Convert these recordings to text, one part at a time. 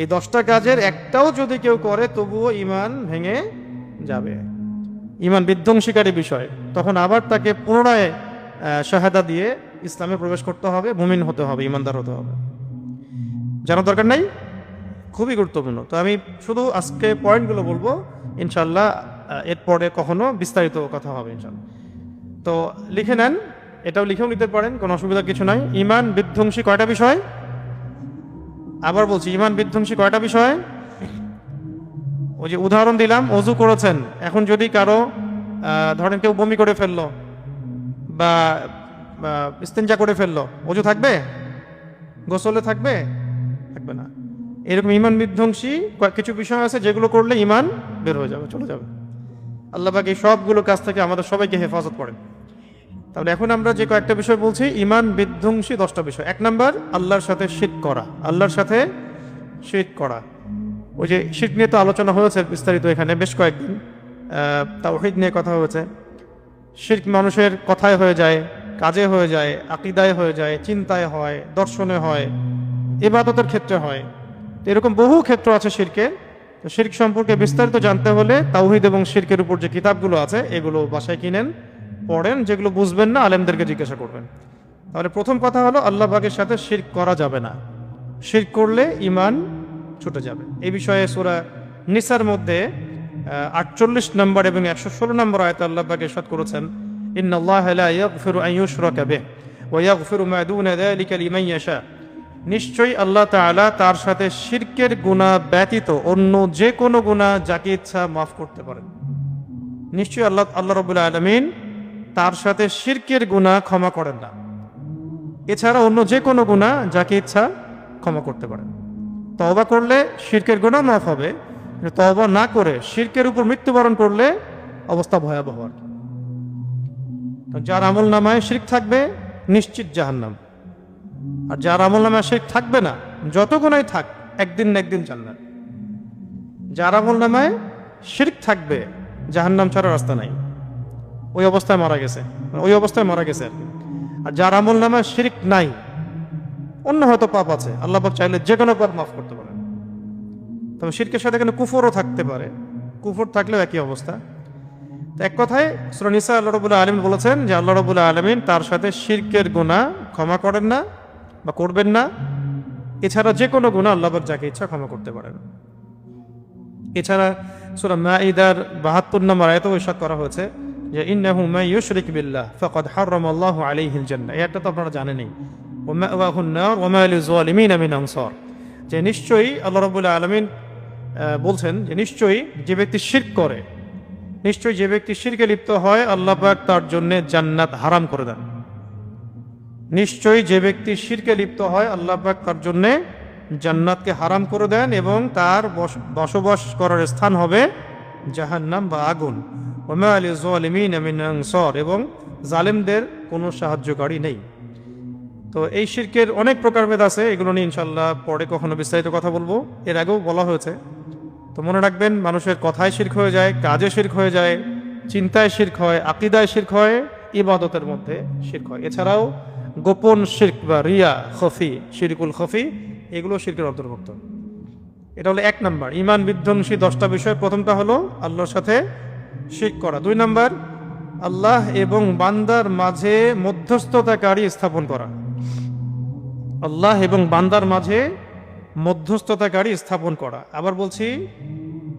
এই 10টা কাজের একটাও যদি কেউ করে তবুও ঈমান ভেঙে যাবে, ঈমান বিধ্বংসীকারী বিষয়। তখন আবার তাকে পুনরায় শাহাদা দিয়ে ইসলামে প্রবেশ করতে হবে, মুমিন হতে হবে, ঈমানদার হতে হবে। জানার দরকার নাই, খুবই গুরুত্বপূর্ণ। তো আমি শুধু আজকে পয়েন্টগুলো বলবো, ইনশাল্লাহ এরপরে কখনো বিস্তারিত কথা হবে ইনশাল্লাহ। তো লিখে নেন, এটাও লিখেও নিতে পারেন, কোনো অসুবিধা কিছু নাই। ঈমান বিধ্বংসী কয়টা বিষয়? আবার বলছি, ঈমান বিধ্বংসী কয়টা বিষয়? ওই যে উদাহরণ দিলাম, অজু করেছেন, এখন যদি কারো ধরেন কেউ বমি করে ফেললো বা ইস্তেঞ্জা করে ফেললো, অজু থাকবে? গোসলে থাকবে? থাকবে না। এরকম ঈমান বিধ্বংসী কিছু বিষয় আছে যেগুলো করলে ঈমান বের হয়ে যাবে, চলে যাবে। আল্লাহ পাক এই সবগুলো কাজ থেকে আমাদের সবাইকে হেফাজত করেন। তাহলে এখন আমরা যে কয়েকটা বিষয় বলছি, ঈমান বিধ্বংসী 10টা বিষয়। 1 নাম্বার, আল্লাহর সাথে শিরক করা। আল্লাহর সাথে শিরক করা, ওই যে শিরক নিয়ে তো আলোচনা হয়েছে বিস্তারিত এখানে বেশ কয়েকদিন, তাওহীদ নিয়ে কথা হয়েছে। শিরক মানুষের কথায় হয়ে যায়, কাজে হয়ে যায়, আকীদায় হয়ে যায়, চিন্তায় হয়, দর্শনে হয়, ইবাদতের ক্ষেত্রে হয়। এরকম বহু ক্ষেত্র আছে শিরকের। তো শিরক সম্পর্কে বিস্তারিত জানতে হলে তাওহীদ এবং শিরকের উপর যে কিতাবগুলো আছে এগুলো বাসায় কিনেন, পড়েন। যেগুলো বুঝবেন না আলেমদেরকে জিজ্ঞাসা করবেন। তাহলে প্রথম কথা হলো, আল্লাহ পাকের সাথে শিরক করা যাবে না। শিরক করলে ঈমান ছুটে যাবে। এই বিষয়ে সূরা নিসার মধ্যে 48 নম্বর এবং 116 নম্বর আয়াতে আল্লাহ পাক ইরশাদ করেছেন, ইন্নাল্লাহা লা ইয়াগফিরু আন ইউশরাকা বিহি ওয়া ইয়াগফিরু মা দুনা যালিকা লিমান ইয়াশা। নিশ্চয়ই আল্লাহ তাআলা তার সাথে শিরকের গুনাহ ব্যতীত অন্য যে কোনো গুনাহ যাকে ইচ্ছা মাফ করতে পারেন। নিশ্চয়ই আল্লাহ রাব্বুল আলামিন তার সাথে শিরকের গুনাহ ক্ষমা করেন না, এছাড়া অন্য যে কোনো গুনাহ যাকে ইচ্ছা ক্ষমা করতে পারেন। তওবা করলে শিরকের গুনাহ মাফ হবে, তওবা না করে শিরকের উপর মৃত্যুবরণ করলে অবস্থা ভয়াবহ। যার আমল নামায় শিরক থাকবে নিশ্চিত জাহান্নাম, আর যার আমল নামায় শিরক থাকবে না, যত গুনাহই থাক, একদিন না একদিন জান্নাত। যার আমল নামায় শিরক থাকবে, জাহান্নাম ছাড়া রাস্তা নাই, ওই অবস্থায় মারা গেছে, ওই অবস্থায় মারা গেছে আর কি। আর যার আমল নামায় শিরক নাই, অন্য হয়তো পাপ আছে, আল্লাহ পাক চাইলে যে কোনো পাপ মাফ করতে পারেন। তবে শিরকের সাথে এখানে কুফরও থাকতে পারে, কুফর থাকলেও একই অবস্থা। তো এক কথায় সূরা নিসা আল্লাহ রাব্বুল আলামিন বলেছেন যে আল্লাহ রাব্বুল আলামিন তার সাথে শিরকের গুনাহ ক্ষমা করেন না বা করবেন না, এছাড়া যে কোনো গুনাহ আল্লাহ পাক যাকে ইচ্ছা ক্ষমা করতে পারেন। এছাড়া সূরা মাঈদার 72 নম্বর আয়াতেও ইরশাদ করা হয়েছে যে ইন্নাহু মান ইউশরিক বিল্লাহ ফাকাদ হারামাল্লাহু আলাইহিল জান্নাহ। এটা তো আপনারা জানেনই, ওয়া মাওয়াহুন নার ওয়া মা লিয-যালিমিন মিন আনসার। যে নিশ্চয়ই আল্লাহ রাব্বুল আলামিন বলছেন যে নিশ্চয়ই যে ব্যক্তি শিরক করে, নিশ্চয়ই যে ব্যক্তি শিরকে লিপ্ত হয়, আল্লাহ পাক তার জন্য জান্নাত হারাম করে দেন। নিশ্চয়ই যে ব্যক্তি শিরকে লিপ্ত হয়, আল্লাহ পাক তার জন্য জান্নাতকে হারাম করে দেন এবং তার বসবাস করার স্থান হবে জাহান্নাম বা আগুন। ওয়া মা লিয-যালিমিন মিন আনসার, এবং জালেমদের কোনো সাহায্যকারী নেই। তো এই শিরকের অনেক প্রকারভেদ আছে, এগুলো নিয়ে ইনশাআল্লাহ পরে কখনো বিস্তারিত কথা বলবো। এর আগেও বলা হয়েছে। তো মনে রাখবেন, মানুষের কথায় শিরক হয়ে যায়, কাজে শিরক হয়ে যায়, চিন্তায় শিরক হয়, আকীদায় শিরক হয়, ইবাদতের মধ্যে শিরক হয়। এছাড়াও গোপন শিরক বা রিয়া, খফি, শিরকুল খফি, এগুলো শিরকের অন্তর্ভুক্ত। এটা হলো 1 নাম্বার ঈমান বিধ্বংসী 10টা বিষয়। প্রথমটা হলো আল্লাহর সাথে শিরক করা। 2 নাম্বার, আল্লাহ এবং বান্দার মাঝে মধ্যস্থতাকারী স্থাপন করা। আল্লাহ এবং বান্দার মাঝে মধ্যস্থতাকারী স্থাপন করা। আবার বলছি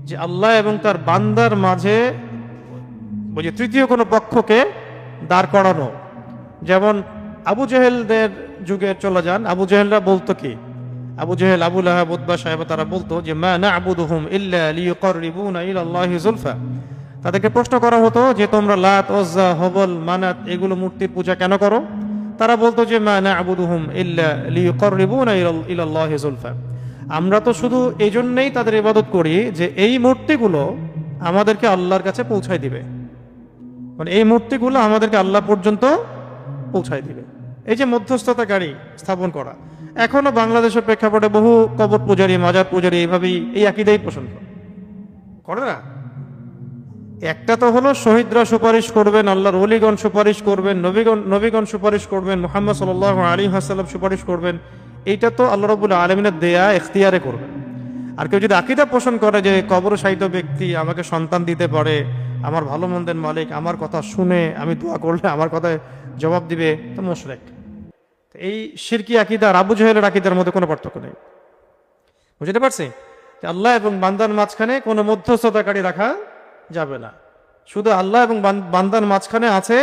যে আল্লাহ এবং তার বান্দার মাঝে ওই যে তৃতীয় কোনো পক্ষকে দাঁড় করানো। যেমন আবু জেহেলদের যুগে চলে যান, আবু জেহেলরা বলতো কি, আবু জেহেল, আবু লাহাব, উতবা, সাহেবা, তারা বলতো যে মা না'বুদুহুম ইল্লা লিয়ুকাররিবুনা ইলাল্লাহি যুলফা। তাদেরকে প্রশ্ন করা হতো যে তোমরা লাত, উজ্জা, হবল, মানাত এগুলো মূর্তির পূজা কেন করো? তারা বলতো যে মা না'বুদুহুম ইল্লা লিয়ুকাররিবুনা ইলাল্লাহি যুলফা। আমরা তো শুধু এই জন্যই তাদের ইবাদত করি যে এই মূর্তিগুলো আমাদেরকে আল্লাহর কাছে পৌঁছায় দিবে, মানে এই মূর্তিগুলো আমাদেরকে আল্লাহ পর্যন্ত পৌঁছায় দিবে। এই যে মধ্যস্থতাকারী স্থাপন করা, এখনো বাংলাদেশের প্রেক্ষাপটে বহু কবর পূজারী, মাজার পূজারী এইভাবেই এই আকীদাই পোষণ করে না। একটা তো হলো শহীদরা সুপারিশ করবেন, আল্লাহর ওলিগণ সুপারিশ করবেন, নবীগণ সুপারিশ করবেন, মুহাম্মদ সাল্লাল্লাহু আলাইহি ওয়াসাল্লাম সুপারিশ করবেন। এইটা তো আল্লাহ রাব্বুল আলামিনের দেয়া ইখতিয়ারে করবেন। আর কেউ যদি আকীদা পোষণ করে যে কবর শায়িত ব্যক্তি আমাকে সন্তান দিতে পারে, আমার ভালো মন্দের মালিক, আমার কথা শুনে আমি দোয়া করলে আমার কথায় জবাব দিবে, তো মুশরিক। এই শিরকি আকীদা আর আবু জাহেলের আকীদার মধ্যে কোনো পার্থক্য নেই। বুঝতে পারছি যে আল্লাহ এবং বান্দার মাঝখানে কোনো মধ্যস্থতাকারী রাখা যাবে না। শুধু আল্লাহ এবং বান্দার মাঝখানে আছে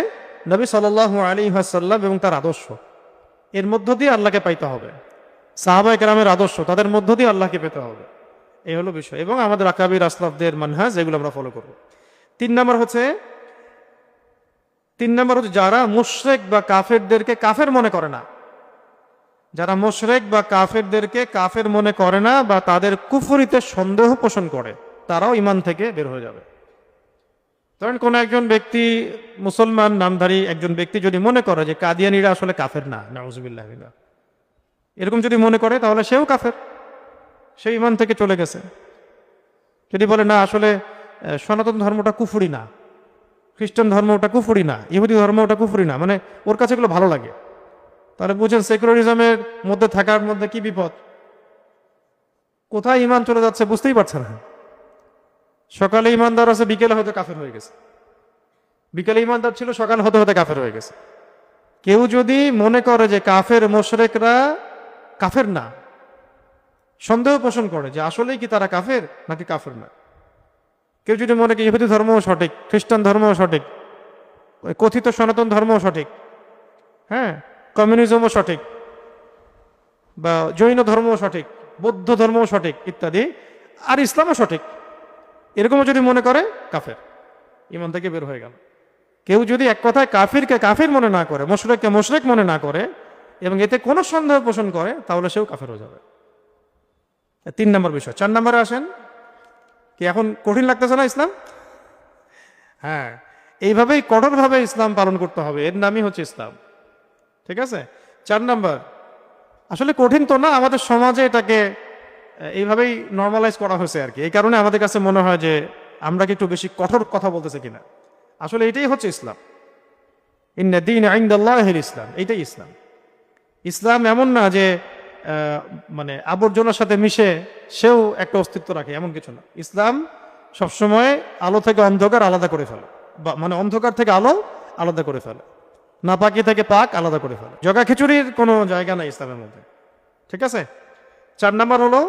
নবী সাল্লাল্লাহু আলাইহি ওয়াসাল্লাম এবং তার আদর্শ। এর মধ্য দিয়ে আল্লাহকে পাইতে হবে। সাহাবায়ে কেরামের আদর্শ, তাদের মধ্য দিয়ে আল্লাহকে পেতে হবে, এই হলো বিষয়। এবং আমাদের আকাবির আসলাফদের মানহাজ, এগুলো আমরা ফলো করব। তিন নম্বর হচ্ছে যারা মুশরিক বা কাফেরদেরকে কাফের মনে করে না, যারা মুশরিক বা কাফেরদেরকে কাফের মনে করে না বা তাদের কুফরিতে সন্দেহ পোষণ করে, তারাও ঈমান থেকে বের হয়ে যাবে। ধরেন কোন একজন ব্যক্তি, মুসলমান নামধারী একজন ব্যক্তি যদি মনে করে যে কাদিয়ানীরা আসলে কাফের না, নাউজুবিল্লাহ, এরকম যদি মনে করে তাহলে সেও কাফের, সে ঈমান থেকে চলে গেছে। যদি বলে না আসলে সনাতন ধর্মটা কুফরি না, খ্রিস্টান ধর্ম ওটা কুফরি না, ইহুদি ধর্ম ওটা কুফরি না, মানে ওর কাছে এগুলো ভালো লাগে, তাহলে বুঝেন সেকুলারিজমের মধ্যে থাকার মধ্যে কি বিপদ, কোথায় ঈমান চলে যাচ্ছে বুঝতেই পারছে না। সকালে ঈমানদার আছে, বিকেলে হয়তো কাফের হয়ে গেছে, বিকেলে ঈমানদার ছিল, সকাল হতে হতে কাফের হয়ে গেছে। কেউ যদি মনে করে যে কাফের মুশরিকরা কাফের না, সন্দেহ পোষণ করে যে আসলেই কি তারা কাফের নাকি কাফের না। কেউ যদি মনে করে ইহুদি ধর্মও সঠিক, খ্রিস্টান ধর্মও সঠিক, কথিত সনাতন ধর্মও সঠিক, হ্যাঁ, কমিউনিজমও সঠিক, বা জৈন ধর্মও সঠিক, বৌদ্ধ ধর্মও সঠিক ইত্যাদি, আর ইসলামও সঠিক, এরকমও যদি মনে করে, কাফের, ঈমান থেকে বের হয়ে গেল। কেউ যদি এক কথায় কাফিরকে কাফির মনে না করে, মুশরিককে মুশরিক মনে না করে এবং এতে কোনো সন্দেহ পোষণ করে, তাহলে সেও কাফের হয়ে যাবে। 3 নম্বর বিষয়। 4 নম্বরে আসেন। কি এখন কঠিন লাগতেছে না ইসলাম? হ্যাঁ, এইভাবেই কঠোরভাবে ইসলাম পালন করতে হবে, এর নামই হচ্ছে ইসলাম। ঠিক আছে? 4 নম্বর, আসলে কঠিন তো না, আমাদের সমাজে এটাকে এইভাবেই নর্মালাইজ করা হয়েছে আর কি। এই কারণে আমাদের কাছে মনে হয় যে আমরা কি একটু বেশি কঠোর কথা বলতেছে কিনা। আসলে এটাই হচ্ছে ইসলাম। ইন্না দীনা ইনদাল্লাহিল ইসলাম, এইটাই ইসলাম। ইসলাম এমন না যে মানে আবর্জনার সাথে মিশে সেও একটা অস্তিত্ব রাখে, এমন কিছু না। ইসলাম সবসময় আলো থেকে অন্ধকার আলাদা করে ফেলে, বা মানে অন্ধকার থেকে আলো আলাদা করে ফেলে, নাপাকি থেকে পাক আলাদা করে ফেলে। জগা খিচুড়ির কোনো জায়গা নাই ইসলামের মধ্যে। ঠিক আছে? 4 নম্বর হলো,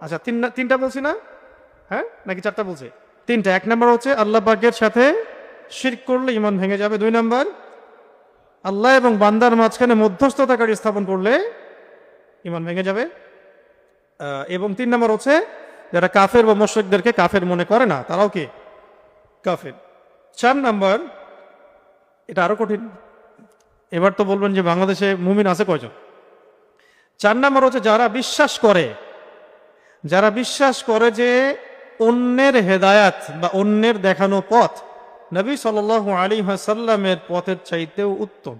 আচ্ছা তিনটা বলছি না, হ্যাঁ নাকি 4টা বলছি? 3টা। 1 নম্বর হচ্ছে আল্লাহ পাকের সাথে শিরক করলে ঈমান ভেঙে যাবে। 2 নম্বর, আল্লাহ এবং বান্দার মাঝখানে মধ্যস্থতাকারী স্থাপন করলে ঈমান ভেঙে যাবে। এবং 3 নম্বর হচ্ছে যারা কাফের বা মুশরিকদেরকে কাফের মনে করে না, তারাও কি কাফের। 4 নম্বর, এটা আরো কঠিন। এবার তো বলবেন যে বাংলাদেশে মুমিন আছে কয়জন? 4 নম্বর হচ্ছে যারা বিশ্বাস করে যে অন্যের হেদায়াত বা অন্যের দেখানো পথ নবী সাল্লাল্লাহু আলাইহি ওয়াসাল্লামের পথের চাইতেও উত্তম,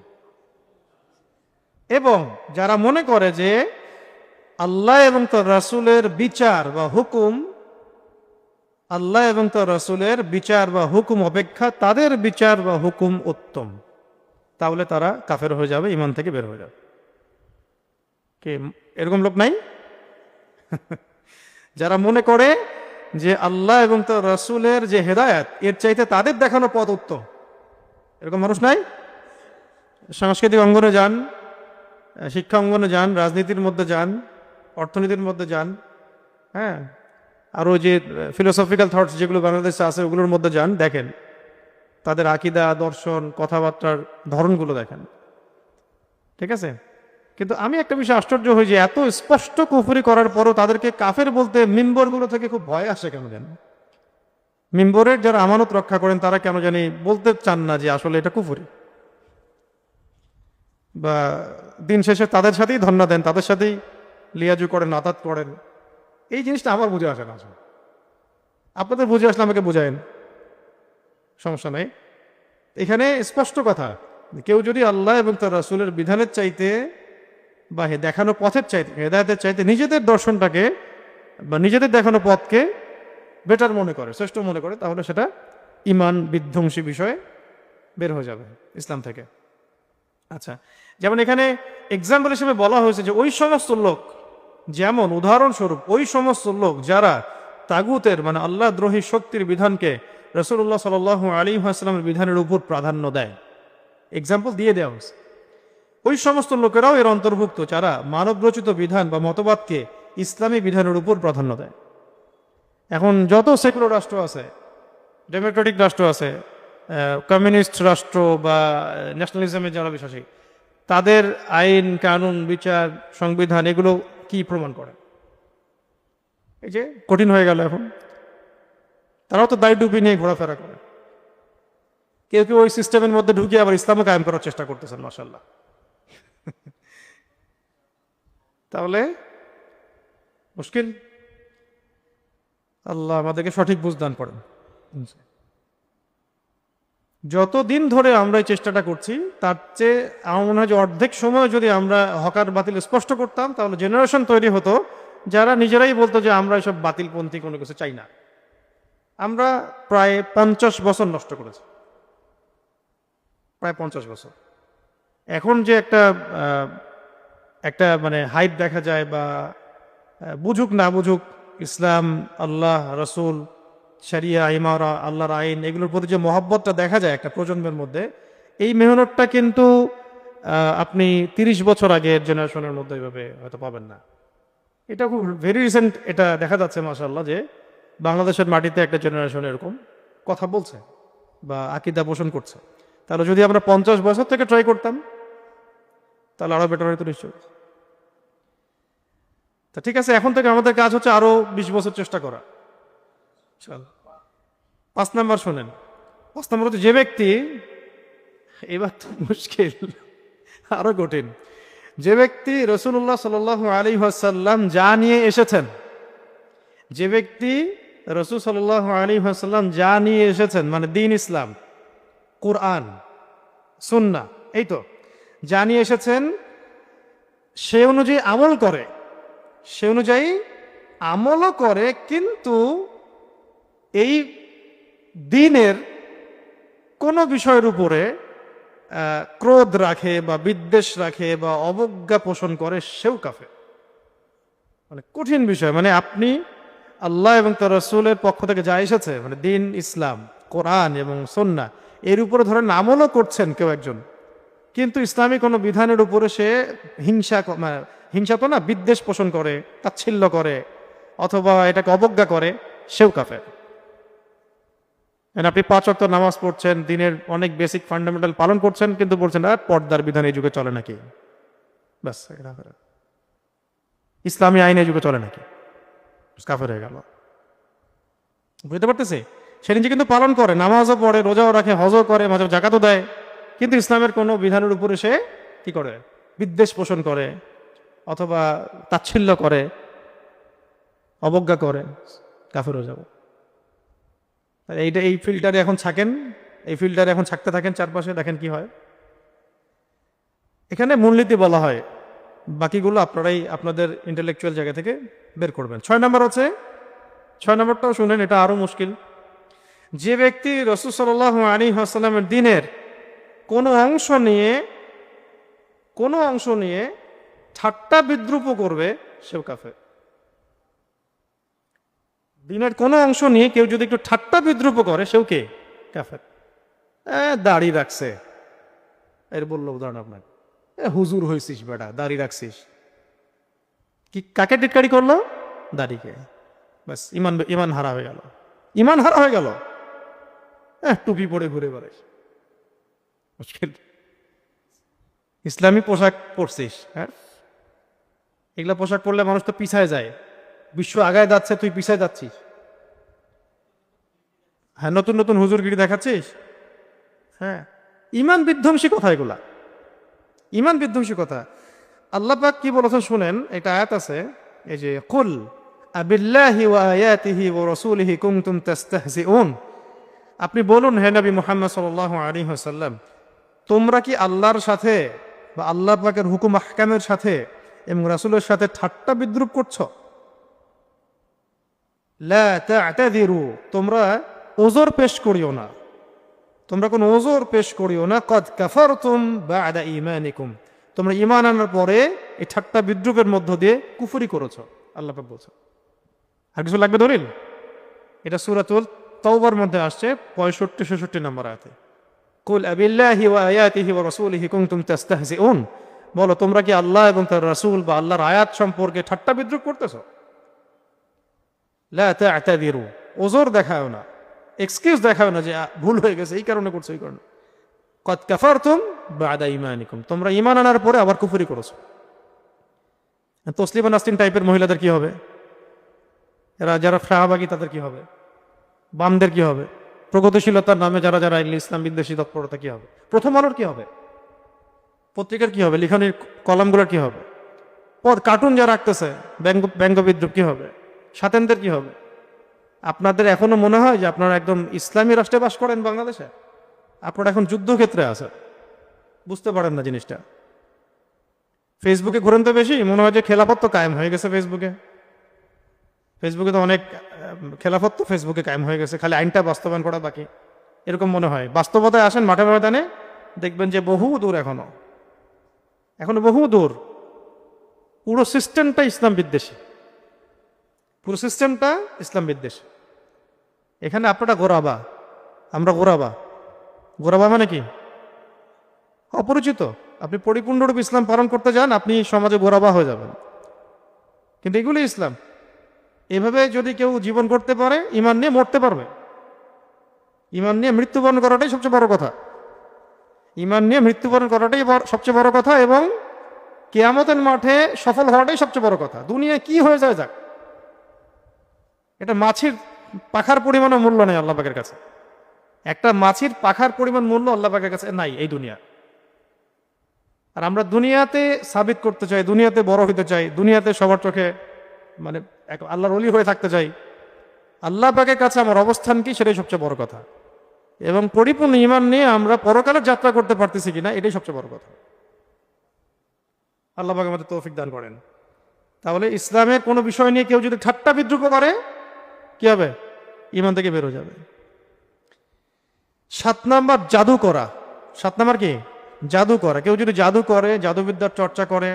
এবং যারা মনে করে যে আল্লাহ এবং তার রাসূলের বিচার বা হুকুম, আল্লাহ এবং তার রাসূলের বিচার বা হুকুম অপেক্ষা তাদের বিচার বা হুকুম উত্তম, তাহলে তারা কাফের হয়ে যাবে, ঈমান থেকে বের হয়ে যাবে। কি এরকম লোক নাই? যারা মনে করে যে আল্লাহ এবং তার রাসূলের যে হেদায়েত, এর চাইতে তাদের দেখানো পথ উত্তম, এরকম মানুষ নাই? সাংস্কৃতিক অঙ্গনে যান, শিক্ষা অঙ্গনে যান, রাজনীতির মধ্যে যান, অর্থনীতির মধ্যে যান, হ্যাঁ, আরও যে ফিলোসফিক্যাল থটস যেগুলো বাংলাদেশে আছে ওগুলোর মধ্যে যান, দেখেন তাদের আকীদা, দর্শন, কথাবার্তার ধরনগুলো দেখেন। ঠিক আছে? কিন্তু আমি একটা বিষয় আশ্চর্য হই যে এত স্পষ্ট কুফরি করার পরও তাদেরকে কাফের বলতে মিম্বরগুলো থেকে খুব ভয় আসে কেন জানি। মিম্বরের যারা আমানত রক্ষা করেন তারা কেন জানি বলতে চান না যে আসলে এটা কুফরি, বা দিন শেষে তাদের সাথেই ধন্না দেন, তাদের সাথেই লিয়াজু করেন, আতাত করেন। এই জিনিসটা আমার বুঝে আসে না। আসলে আপনাদের বুঝে আসলে আমাকে বুঝায়েন, সমস্যা নাই। এখানে স্পষ্ট কথা, কেউ যদি আল্লাহ এবং তার রাসূলের বিধানের চাইতে বা দেখানো পথের চাইতে, হেদায়েতের চাইতে নিজেদের দর্শনটাকে বা নিজেদের দেখানো পথকে বেটার মনে করে, শ্রেষ্ঠ মনে করে, তাহলে সেটা ঈমান বিধ্বংসী বিষয়ে বের হয়ে যাবে ইসলাম থেকে। আচ্ছা, যেমন এখানে এক্সাম্পল হিসেবে বলা হয়েছে যে ওই সমস্ত লোক যেমন উদাহরণস্বরূপ ওই সমস্ত লোক যারা তাগুতের মানে আল্লাহ দ্রোহী শক্তির বিধানকে রাসূলুল্লাহ সাল্লাল্লাহু আলাইহি ওয়াসাল্লামের বিধানের উপর প্রাধান্য দেয়, এক্সাম্পল দিয়ে দেওয়া হয়েছে। ওই সমস্ত লোকেরাও এর অন্তর্ভুক্ত যারা মানবরচিত বিধান বা মতবাদকে ইসলামী বিধানের উপর প্রাধান্য দেয়। এখন যত সেকুলার রাষ্ট্র আছে, ডেমোক্রেটিক রাষ্ট্র আছে, কমিউনিস্ট রাষ্ট্র বা ন্যাশনালিজমে যারা বিশ্বাসী, তাদের আইন কানুন বিচার সংবিধান এগুলো কি প্রমাণ করে? এই যে কঠিন হয়ে গেল এখন, তারাও তো দায় ডুবি নিয়ে ঘোরাফেরা করে। কেউ কেউ ওই সিস্টেমের মধ্যে ঢুকিয়ে আবার ইসলামে কায়েম করার চেষ্টা করতেছেন, মাশাআল্লাহ। তাহলে মুশকিল। আল্লাহ আমাদেরকে সঠিক বুঝ দান করেন। যতদিন ধরে আমরা এই চেষ্টাটা করছি তার চেয়ে আমার মনে হয় যে অর্ধেক সময় যদি আমরা হকার বাতিল স্পষ্ট করতাম, তাহলে জেনারেশন তৈরি হতো যারা নিজেরাই বলতো যে আমরা এসব বাতিলপন্থী কোনো কিছু চাই না। আমরা প্রায় 50 বছর নষ্ট করেছি, প্রায় 50 বছর। এখন যে একটা মানে হাইপ দেখা যায়, বা বুঝুক না বুঝুক ইসলাম, আল্লাহ, রসুল, শরিয়া, ইমারা, আল্লাহর আইন, এগুলোর প্রতি যে মহব্বতটা দেখা যায় একটা প্রজন্মের মধ্যে, এই মেহনতটা কিন্তু আপনি 30 বছর আগের জেনারেশনের মধ্যে এইভাবে হয়তো পাবেন না। এটা খুব ভেরি রিসেন্ট এটা দেখা যাচ্ছে মাশাআল্লাহ, যে বাংলাদেশের মাটিতে একটা জেনারেশন এরকম কথা বলছে বা আকীদা পোষণ করছে। তাহলে যদি আমরা 50 বছর থেকে ট্রাই করতাম তাহলে আরো বেটার হয়তো নিশ্চয়ই। তা ঠিক আছে, এখন থেকে আমাদের কাজ হচ্ছে আরো 20 বছর চেষ্টা করা। চল 5 নাম্বার শোনেন। 5 নাম্বার হচ্ছে যে ব্যক্তি, এবার তো মুশকিল, আরো কঠিন, যে ব্যক্তি রাসূলুল্লাহ সাল্লাল্লাহু আলাইহি ওয়াসাল্লাম যা নিয়ে এসেছেন, যে ব্যক্তি রাসূল সাল্লাল্লাহু আলাইহি ওয়াসাল্লাম যা নিয়ে এসেছেন মানে দ্বীন ইসলাম, কুরআন, সুন্নাহ, এই তো যা নিয়ে এসেছেন, সে অনুযায়ী আমল করে, সে অনুযায়ী আমলও করে, কিন্তু এই দ্বীনের কোনো বিষয়ের উপরে ক্রোধ রাখে বা বিদ্বেষ রাখে বা অবজ্ঞা পোষণ করে, সেও কাফের। মানে কঠিন বিষয়, মানে আপনি আল্লাহ এবং তার রাসূলের পক্ষ থেকে যা এসেছে মানে দ্বীন ইসলাম, কোরআন এবং সুন্নাহ, এর উপরে ধরেন আমলও করছেন কেউ একজন, কিন্তু ইসলামী কোনো বিধানের উপরে সে হিংসা তো না, বিদ্বেষ পোষণ করে, তাচ্ছিল্য করে অথবা এটাকে অবজ্ঞা করে, সেও কাফের। আপনি 5 ওয়াক্ত নামাজ পড়ছেন, দিনের অনেক বেসিক ফান্ডামেন্টাল পালন করছেন, কিন্তু বলছেন আর পর্দার বিধান এই যুগে চলে নাকি, ব্যাস ইসলামী আইন এই যুগে চলে নাকি, কাফের হয়ে গেল। বুঝতে পারতেছি? সে নিজে কিন্তু পালন করে, নামাজও পড়ে, রোজাও রাখে, হজও করে, মাঝে জাকাতও দেয়, কিন্তু ইসলামের কোনো বিধানের উপরে সে কি করে, বিদ্বেষ পোষণ করে অথবা তাচ্ছিল্য করে, অবজ্ঞা করে, কাফের হয়ে যাব। এই ফিল্টারে এখন থাকেন, এই ফিল্টারে এখন থাকতে থাকেন চারপাশে, দেখেন কি হয়। এখানে মূলনীতি বলা হয়, বাকিগুলো আপনারাই আপনাদের ইন্টেলেকচুয়াল জায়গা থেকে বের করবেন। 6 নম্বর হচ্ছে, 6 নম্বরটাও শুনেন, এটা আরো মুশকিল। যে ব্যক্তি রাসূল সাল্লাল্লাহু আলাইহি ওয়াসাল্লামের দ্বীনের কোনো অংশ নিয়ে ঠাট্টা বিদ্রুপ করবে, সেও কাফের। দ্বীনের কোনো অংশ নিয়ে কেউ যদি একটু ঠাট্টা বিদ্রুপ করে, সেও কে, কাফের। দাড়ি রাখছে, এর বললো উদাহরণ আপনাকে, হুজুর হয়েছিস বেটা, দাড়ি রাখছিস, কি কাকে টিটকারি করলো, দাড়িকে, ব্যাস ইমান হারা হয়ে গেল, ইমান হারা হয়ে গেল। টুপি পরে ঘুরে বেড়াইস, মুশকিল। ইসলামী পোশাক পরছিস, হ্যাঁ, এগুলা পোশাক পরলে মানুষ তো পিছায় যায়, বিশ্ব আগায় যাচ্ছে, তুই পিছায় যাচ্ছিস। হ্যাঁ, নতুন নতুন হুজুরগিরি দেখাচ্ছিস। হ্যাঁ, ইমান বিধ্বংসী কথা এগুলা, ইমান বিধ্বংসী কথা। আল্লাহ পাক কি বলেছেন শুনেন, এটা আয়াত আছে, এই যে কুল আবিল্লাহি ওয়া আয়াতিহি ওয়া রাসূলিহি কুনতুম তাস্তাহজিউন, আপনি বলুন হে নবী মুহাম্মদ সাল্লাল্লাহু আলাইহি ওয়াসাল্লাম, তোমরা কি আল্লাহর সাথে বা আল্লাহ পাকের হুকুম আহকামের সাথে এবং রাসূলের সাথে ঠাট্টা বিদ্রুপ করছো? লা তা'তাযিরু, তোমরা ওযর পেশ করিও না, তোমরা কোনো ওযর পেশ করিও না। কদ কাফারতুম বা'দা ঈমানিকুম, তোমরা ঈমান আনার পরে এই ঠাট্টা বিদ্রুপের মধ্য দিয়ে কুফরি করেছো, আল্লাহ পাক বলছে। আর কিছু লাগবে দলিল? এটা সূরাতুল তাওবার মধ্যে আসছে 65-66 নম্বর আয়াতে। কুল আবিল্লাহি ওয়া আয়াতিহি ওয়া রাসূলিহি কুনতুম তাস্তাহজিউন, বলো তোমরা কি আল্লাহ এবং তার রাসূল বা আল্লাহর আয়াত সম্পর্কে ঠাট্টা বিদ্রুপ করতেছো? লা তা'তাযিরু, ওজর দেখাও না, এক্সকিউজ দেখাও না যে ভুল হয়ে গেছে এই কারণে করছো এই কারণে। কদ কাফারতুম বা'দা ঈমানিকুম, তোমরা ঈমান আনার পরে আবার কুফরি করেছো। তসলিমা নাসরিন টাইপের মহিলাদের কি হবে? এরা যারা শাহবাগী তাদের কি হবে? বামদের কি হবে? প্রগতিশীলতার নামে যারা যারা ইসলাম বিদ্বেষী তৎপরতা কি হবে? প্রথম আলোর কি হবে? পত্রিকার কি হবে? লিখনির কলামগুলোর কি হবে? কার্টুন যারা আঁকতেছে ব্যঙ্গ বিদ্রুপ কি হবে? সাতেনদের কি হবে? আপনাদের এখনো মনে হয় যে আপনারা একদম ইসলামী রাষ্ট্রে বাস করেন বাংলাদেশে? আপনারা এখন যুদ্ধক্ষেত্রে আছেন, বুঝতে পারেন না জিনিসটা। ফেসবুকে ঘুরেন তো বেশি, মনে হয় যে খেলাফত তো কায়েম হয়ে গেছে ফেসবুকে। ফেসবুকে তো অনেক খেলাফত তো ফেসবুকে কায়েম হয়ে গেছে, খালি আইনটা বাস্তবায়ন করা বাকি, এরকম মনে হয়। বাস্তবতায় আসেন মাঠে ময়দানে, দেখবেন যে বহু দূর, এখনো বহু দূর। পুরো সিস্টেমটা ইসলাম বিদ্বেষী, পুরো সিস্টেমটা ইসলাম বিদ্বেষী। এখানে আপনারা গোরাবা, আমরা গোরাবা। গোরাবা মানে কি? অপরিচিত। আপনি পরিপূর্ণরূপে ইসলাম পালন করতে যান, আপনি সমাজে গোরাবা হয়ে যাবেন। কিন্তু এগুলি ইসলাম। এভাবে যদি কেউ জীবন করতে পারে, ঈমান নিয়ে মরতে পারবে। ঈমান নিয়ে মৃত্যুবরণ করাটাই সবচেয়ে বড় কথা। ঈমান নিয়ে মৃত্যুবরণ করাটাই সবচেয়ে বড় কথা, এবং কিয়ামতের মাঠে সফল হওয়াটাই সবচেয়ে বড় কথা। দুনিয়া কি হয়ে যায় যাক, এটা মাছির পাখার পরিমাণও মূল্য নেই আল্লাহ পাকের কাছে। একটা মাছির পাখার পরিমাণ মূল্য আল্লাহ পাকের কাছে নাই এই দুনিয়া। আর আমরা দুনিয়াতে সাবিত করতে চাই, দুনিয়াতে বড় হইতে চাই, দুনিয়াতে সবার চোখে মানে আল্লাহর ওলি হয়ে থাকতে চাই। আল্লাহ পাকের কাছে আমার অবস্থান কি, সেটাই সবচেয়ে বড় কথা। এবং পরিপূর্ণ ঈমান নিয়ে আমরা পরকালের যাত্রা করতে পারতেছি কিনা, এটাই সবচেয়ে বড় কথা। আল্লাহ পাক আমাদের তৌফিক দান করেন। তাহলে ইসলামের কোনো বিষয় নিয়ে কেউ যদি ঠাট্টা বিদ্রুপ করে, কি হবে? ঈমান থেকে বের হয়ে যাবে। 7 নাম্বার জাদু করা। 7 নাম্বার কি? জাদু করা। কেউ যদি জাদু করে, জাদুবিদ্যার চর্চা করে,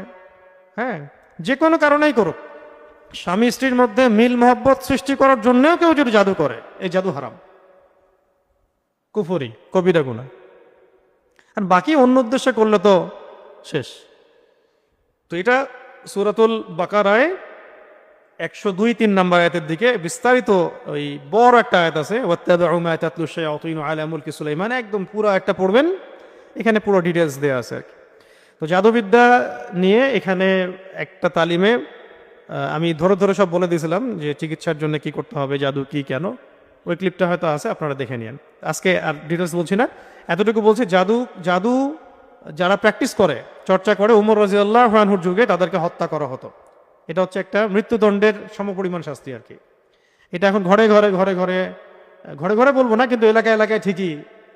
হ্যাঁ, যে কোনো কারণেই করুক, স্বামী স্ত্রীর মধ্যে মিল মহব্বত সৃষ্টি করার জন্যও কেউ যদি জাদু করে, এই জাদু হারাম, কুফরি, কবিরা গুনাহ। আর বাকি অন্য উদ্দেশ্যে করলে তো শেষ। তো এটা সূরাতুল বাকারায় 102-3 নম্বর আয়াতের দিকে বিস্তারিত ওই বড় একটা আয়াত আছে, ওয়াত্তাবিউ মা তাতলু শায়াতিনু আলা মুলকি সুলাইমান, একদম পুরো একটা পড়বেন, এখানে পুরো ডিটেলস দেওয়া আছে আর কি। তো জাদুবিদ্যা নিয়ে এখানে একটা তালিমে আমি ধরে ধরে সব বলে দিয়েছিলাম যে চিকিৎসার জন্য কি করতে হবে, জাদু কি, কেন। ওই ক্লিপটা হয়তো আছে, আপনারা দেখে নিন। আজকে আর ডিটেলস বলছি না, এতটুকু বলছি, জাদু যারা প্র্যাকটিস করে, চর্চা করে, উমর রাদিয়াল্লাহু আনহুর যুগে তাদেরকে হত্যা করা হতো। এটা হচ্ছে একটা মৃত্যুদণ্ডের সমপরিমাণ শাস্তি আর কি। এটা এখন ঘরে ঘরে ঘরে ঘরে ঘরে ঘরে বলবো না, কিন্তু এলাকায় এলাকায় ঠিকই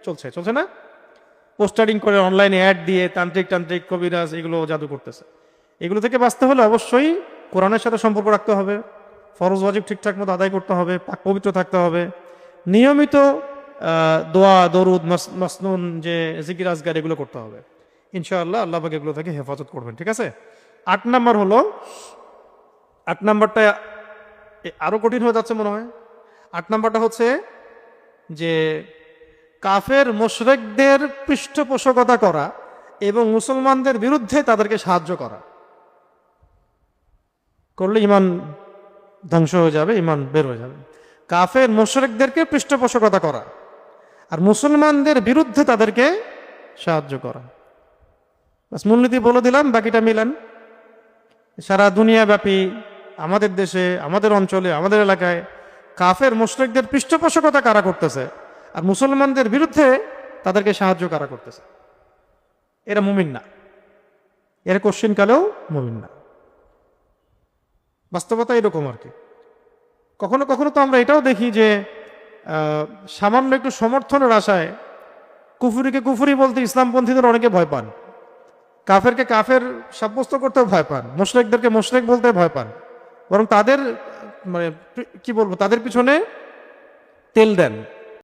চলছে না? পোস্টারিং করে, অনলাইনে অ্যাড দিয়ে তান্ত্রিক কবিরাজ এগুলো জাদু করতেছে। এগুলো থেকে বাঁচতে হলে অবশ্যই কোরআনের সাথে সম্পর্ক রাখতে হবে, ফরজ ওয়াজিব ঠিকঠাক মতো আদায় করতে হবে, পাক পবিত্র থাকতে হবে, নিয়মিত দোয়া দরুদ মাসনুন যে জিকির আজগার এগুলো করতে হবে। ইনশাআল্লাহ আল্লাহ পাক এগুলো থেকে হেফাজত করবেন। ঠিক আছে। 8 নাম্বার হলো, 8 নাম্বারটা আরো কঠিন হয়ে যাচ্ছে মনে হয়। 8 নাম্বারটা হচ্ছে যে কাফের মুশরিকদের পৃষ্ঠপোষকতা করা এবং মুসলমানদের বিরুদ্ধে তাদেরকে সাহায্য করা। করলে ঈমান ধ্বংস হয়ে যাবে, ঈমান বের হয়ে যাবে। কাফের মুশরিকদেরকে পৃষ্ঠপোষকতা করা আর মুসলমানদের বিরুদ্ধে তাদেরকে সাহায্য করা। মূলনীতি বলে দিলাম, বাকিটা মিলান। সারা দুনিয়া ব্যাপী আমাদের দেশে, আমাদের অঞ্চলে, আমাদের এলাকায় কাফের মুশরিকদের পৃষ্ঠপোষকতা কারা করতেছে আর মুসলমানদের বিরুদ্ধে তাদেরকে সাহায্য কারা করতেছে? এরা মুমিন না, এরা কোশ্চিন কালেও মুমিন না। বাস্তবতা এরকম আর কি। কখনো কখনো তো আমরা এটাও দেখি যে সামান্য একটু সমর্থনের আশায় কুফুরিকে কুফুরি বলতে ইসলামপন্থীদের অনেকে ভয় পান, কাফেরকে কাফের সাব্যস্ত করতেও ভয় পান, মুশরিকদেরকে মুশরিক বলতে ভয় পান, বরং তাদের মানে কি বলবো, তাদের পিছনে তেল দেন।